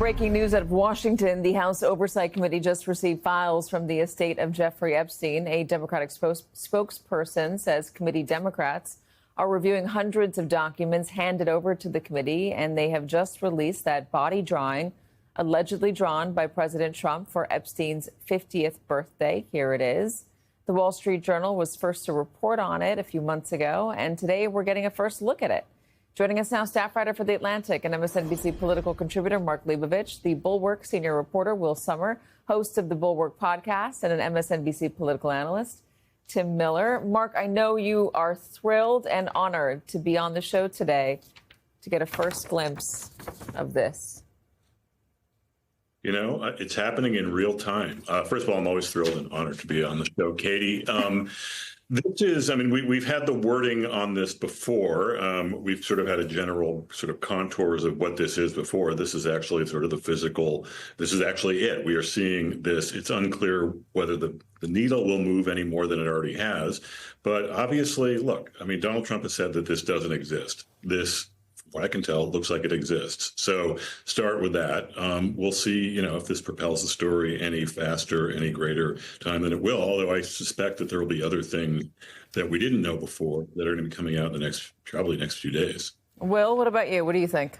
Breaking news out of Washington. The House Oversight Committee just received files from the estate of Jeffrey Epstein. A Democratic spokesperson says committee Democrats are reviewing hundreds of documents handed over to the committee, and they have just released that body drawing allegedly drawn by President Trump for Epstein's 50th birthday. Here it is. The Wall Street Journal was first to report on it a few months ago, and today we're getting a first look at it. Joining us now, staff writer for The Atlantic and MSNBC political contributor Mark Leibovich, the Bulwark senior reporter Will Sommer, host of the Bulwark podcast, and an MSNBC political analyst, Tim Miller. Mark, I know you are thrilled and honored to be on the show today to get a first glimpse of this. You know, it's happening in real time. First of all, I'm always thrilled and honored to be on the show, Katie. This is, I mean, we've had the wording on this before. We've sort of had a general sort of contours of what this is before. This is actually sort of the physical. This is actually it. We are seeing this. It's unclear whether the needle will move any more than it already has. But obviously, look, I mean, Donald Trump has said that this doesn't exist. This, what I can tell, looks like it exists. So start with that. We'll see, you know, if this propels the story any faster, any greater time than it will. Although I suspect that there will be other things that we didn't know before that are going to be coming out in the probably next few days. Will, what about you? What do you think?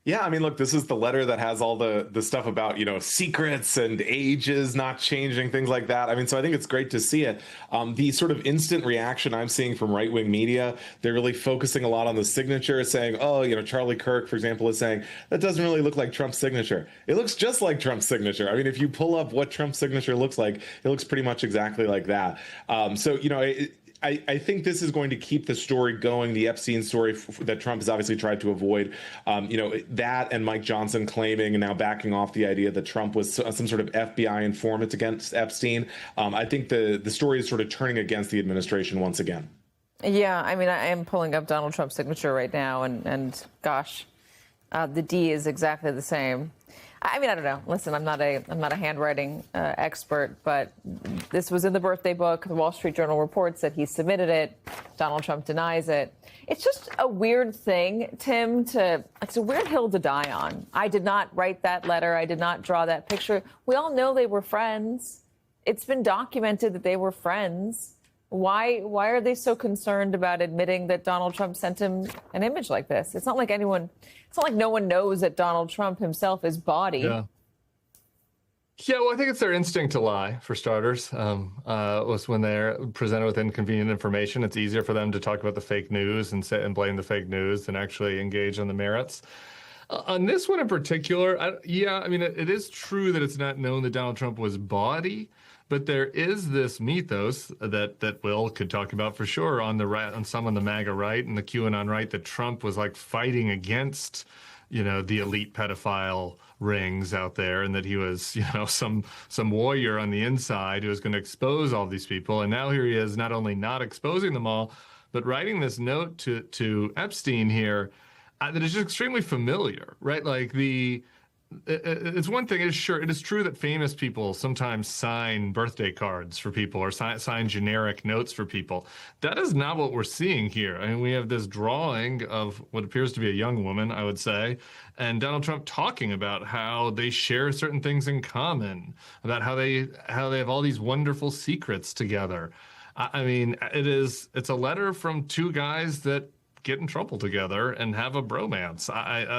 Yeah, I mean, look, this is the letter that has all the stuff about, you know, secrets and ages not changing, things like that. I mean, so I think it's great to see it. The sort of instant reaction I'm seeing from right-wing media, they're really focusing a lot on the signature, saying, oh, you know, Charlie Kirk, for example, is saying, that doesn't really look like Trump's signature. It looks just like Trump's signature. I mean, if you pull up what Trump's signature looks like, it looks pretty much exactly like that. So, you know, I think this is going to keep the story going, the Epstein story that Trump has obviously tried to avoid. You know, that and Mike Johnson claiming and now backing off the idea that Trump was some sort of FBI informant against Epstein. I think the story is sort of turning against the administration once again. Yeah, I mean, I am pulling up Donald Trump's signature right now, and gosh, the D is exactly the same. I mean, I don't know. Listen, I'm not a handwriting expert, but this was in the birthday book. The Wall Street Journal reports that he submitted it. Donald Trump denies it. It's just a weird thing, Tim, it's a weird hill to die on. I did not write that letter. I did not draw that picture. We all know they were friends. It's been documented that they were friends. Why are they so concerned about admitting that Donald Trump sent him an image like this? It's not like no one knows that Donald Trump himself is body. Yeah, well, I think it's their instinct to lie, for starters. Was when they're presented with inconvenient information, it's easier for them to talk about the fake news and blame the fake news than actually engage on the merits. On this one in particular, I mean, it is true that it's not known that Donald Trump was body. But there is this mythos that Will could talk about for sure on the right, on some on the MAGA right and the QAnon right, that Trump was like fighting against, you know, the elite pedophile rings out there, and that he was, you know, some warrior on the inside who was going to expose all these people. And now here he is, not only not exposing them all, but writing this note to Epstein here that is just extremely familiar, right? Like it's one thing, it is true that famous people sometimes sign birthday cards for people or sign generic notes for people. That is not what we're seeing here. I mean, we have this drawing of what appears to be a young woman, I would say, and Donald Trump talking about how they share certain things in common, about how they have all these wonderful secrets together. I mean, it's a letter from two guys that get in trouble together and have a bromance.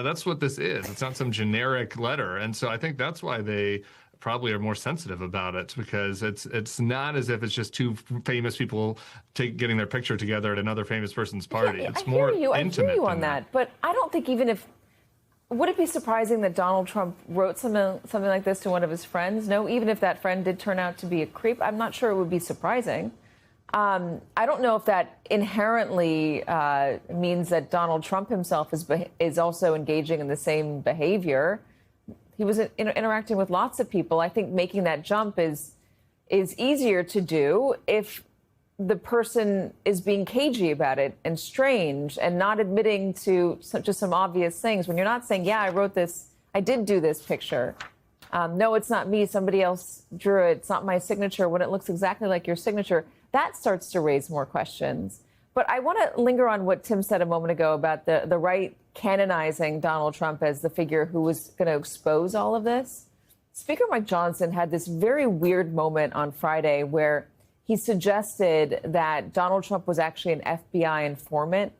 That's what this is. It's not some generic letter. And so I think that's why they probably are more sensitive about it, because it's not as if it's just two famous people getting their picture together at another famous person's party. Yeah, it's more intimate. I hear you on that. But I don't think would it be surprising that Donald Trump wrote something like this to one of his friends? No, even if that friend did turn out to be a creep, I'm not sure it would be surprising. I don't know if that inherently means that Donald Trump himself is also engaging in the same behavior. He was interacting with lots of people. I think making that jump is easier to do if the person is being cagey about it and strange and not admitting to just some obvious things. When you're not saying, yeah, I wrote this, I did do this picture. No, it's not me. Somebody else drew it. It's not my signature. When it looks exactly like your signature, that starts to raise more questions. But I want to linger on what Tim said a moment ago about the right canonizing Donald Trump as the figure who was going to expose all of this. Speaker Mike Johnson had this very weird moment on Friday where he suggested that Donald Trump was actually an FBI informant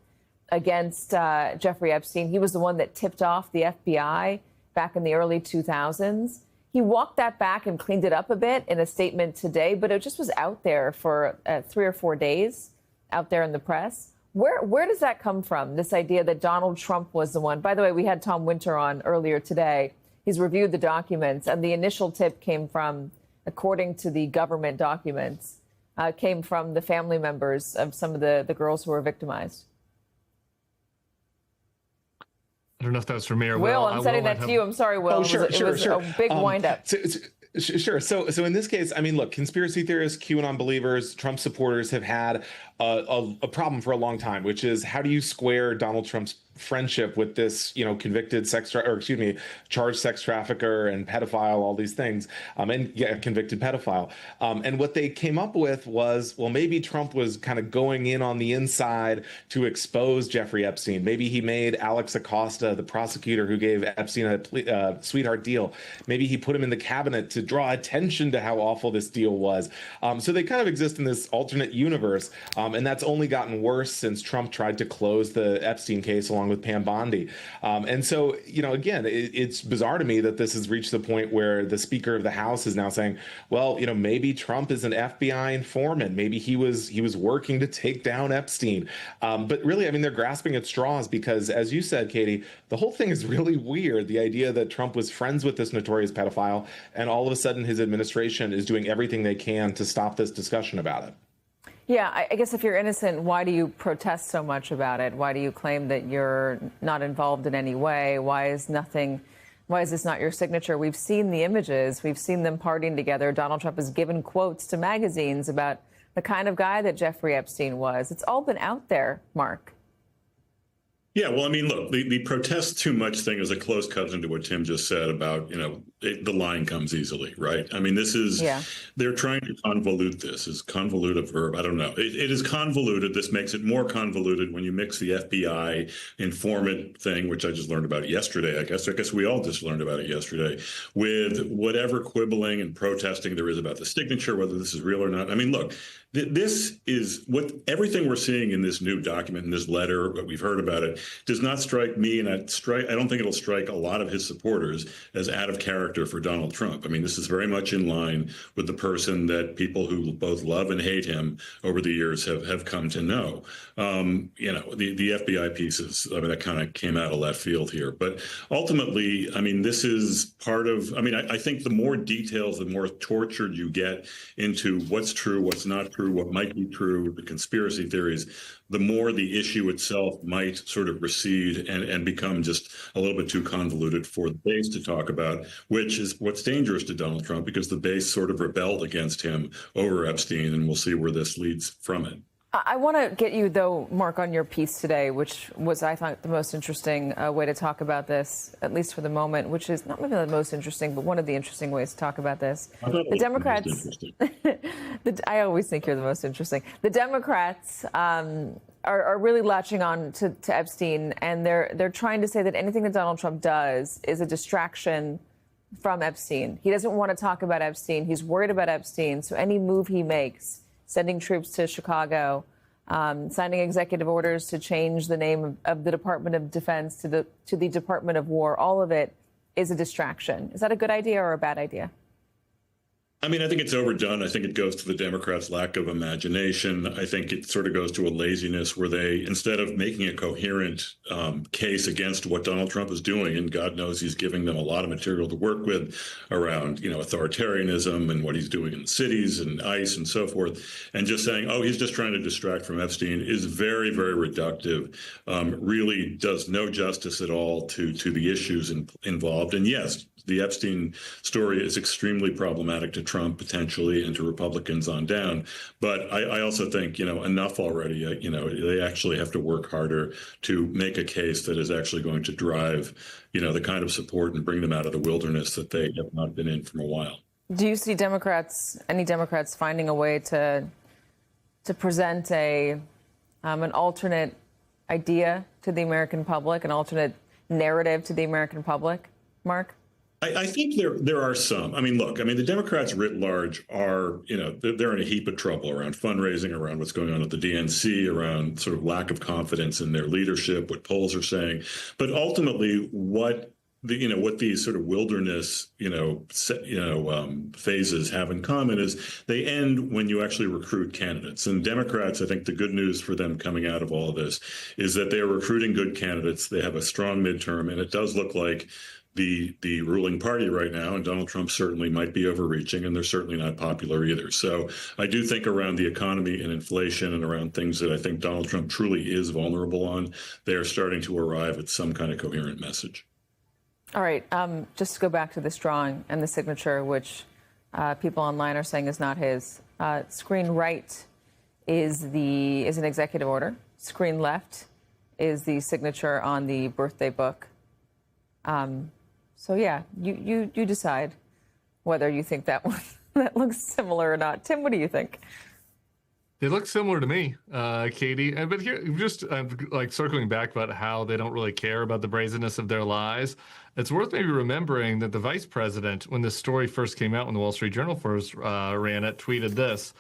against Jeffrey Epstein. He was the one that tipped off the FBI back in the early 2000s. He walked that back and cleaned it up a bit in a statement today, but it just was out there for 3 or 4 days out there in the press. Where does that come from, this idea that Donald Trump was the one? By the way, we had Tom Winter on earlier today. He's reviewed the documents, and the initial tip came from, according to the government documents, came from the family members of some of the girls who were victimized. I don't know if that's for me or Will. I'm sending that to you. I'm sorry, Will. Oh, sure. It was a big wind-up. Sure. So in this case, I mean, look, conspiracy theorists, QAnon believers, Trump supporters have had a problem for a long time, which is how do you square Donald Trump's friendship with this, convicted charged sex trafficker and pedophile, all these things, convicted pedophile. And what they came up with was, well, maybe Trump was kind of going in on the inside to expose Jeffrey Epstein. Maybe he made Alex Acosta, the prosecutor who gave Epstein a sweetheart deal. Maybe he put him in the cabinet to draw attention to how awful this deal was. So they kind of exist in this alternate universe. And that's only gotten worse since Trump tried to close the Epstein case along with Pam Bondi. And so, again, it's bizarre to me that this has reached the point where the Speaker of the House is now saying, well, maybe Trump is an FBI informant. Maybe he was working to take down Epstein. But really, I mean, they're grasping at straws because, as you said, Katie, the whole thing is really weird. The idea that Trump was friends with this notorious pedophile, and all of a sudden his administration is doing everything they can to stop this discussion about it. Yeah, I guess if you're innocent, why do you protest so much about it? Why do you claim that you're not involved in any way? Why is this not your signature? We've seen the images. We've seen them partying together. Donald Trump has given quotes to magazines about the kind of guy that Jeffrey Epstein was. It's all been out there, Mark. Yeah, well, I mean, look, the protest too much thing is a close cousin to what Tim just said about, the line comes easily, right? I mean, they're trying to convolute this. Is convolute a verb? I don't know. It is convoluted. This makes it more convoluted when you mix the FBI informant thing, which I just learned about yesterday. I guess we all just learned about it yesterday, with whatever quibbling and protesting there is about the signature, whether this is real or not. I mean, look, this is what everything we're seeing in this new document, in this letter, what we've heard about it, does not strike me, and I don't think it'll strike a lot of his supporters as out of character for Donald Trump. I mean, this is very much in line with the person that people who both love and hate him over the years have come to know. The FBI pieces, I mean, that kind of came out of left field here. But ultimately, I mean, this is part of, I think the more details, the more tortured you get into what's true, what's not true, what might be true, the conspiracy theories, the more the issue itself might sort of recede and become just a little bit too convoluted for the base to talk about, which is what's dangerous to Donald Trump, because the base sort of rebelled against him over Epstein, and we'll see where this leads from it. I want to get you, though, Mark, on your piece today, which was, I thought, the most interesting way to talk about this, at least for the moment, which is not maybe the most interesting, but one of the interesting ways to talk about this. The Democrats, I always think you're the most interesting. The Democrats are really latching on to Epstein, and they're trying to say that anything that Donald Trump does is a distraction from Epstein. He doesn't want to talk about Epstein. He's worried about Epstein. So any move he makes, sending troops to Chicago, signing executive orders to change the name of the Department of Defense to the Department of War, all of it is a distraction. Is that a good idea or a bad idea? I mean, I think it's overdone. I think it goes to the Democrats' lack of imagination. I think it sort of goes to a laziness where they, instead of making a coherent case against what Donald Trump is doing, and God knows he's giving them a lot of material to work with around, authoritarianism and what he's doing in the cities and ICE and so forth, and just saying, oh, he's just trying to distract from Epstein is very, very reductive, really does no justice at all to the issues involved. And yes, the Epstein story is extremely problematic to Trump potentially and to Republicans on down. But I also think, enough already. They actually have to work harder to make a case that is actually going to drive, the kind of support and bring them out of the wilderness that they have not been in for a while. Do you see any Democrats finding a way to present a an alternate idea to the American public, an alternate narrative to the American public, Mark? I think there are some. I mean, look, I mean, the Democrats writ large are, they're in a heap of trouble around fundraising, around what's going on at the DNC, around sort of lack of confidence in their leadership, what polls are saying. But ultimately, what these sort of wilderness, phases have in common is they end when you actually recruit candidates. And Democrats, I think the good news for them coming out of all of this is that they are recruiting good candidates. They have a strong midterm, and it does look like the ruling party right now, and Donald Trump certainly might be overreaching, and they're certainly not popular either. So I do think around the economy and inflation and around things that I think Donald Trump truly is vulnerable on, they are starting to arrive at some kind of coherent message. All right. Just to go back to this drawing and the signature, which people online are saying is not his. Screen right is an executive order. Screen left is the signature on the birthday book. So yeah, you decide whether you think that one that looks similar or not. Tim, what do you think? They look similar to me, Katie. But here, just like circling back about how they don't really care about the brazenness of their lies. It's worth maybe remembering that the vice president, when this story first came out, when the Wall Street Journal first ran it, tweeted this: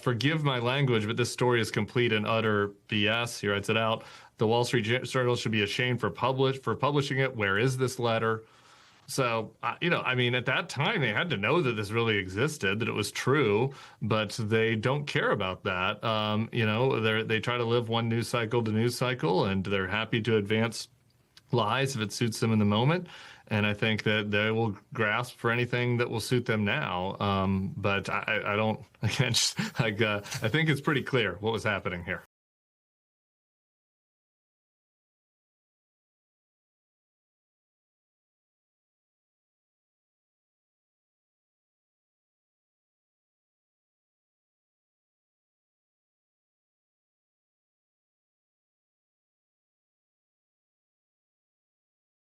"Forgive my language, but this story is complete and utter BS." He writes it out. The Wall Street Journal should be ashamed for publishing it. Where is this letter? So, I mean, at that time, they had to know that this really existed, that it was true, but they don't care about that. They try to live one news cycle to news cycle, and they're happy to advance lies if it suits them in the moment. And I think that they will grasp for anything that will suit them now. But I think it's pretty clear what was happening here.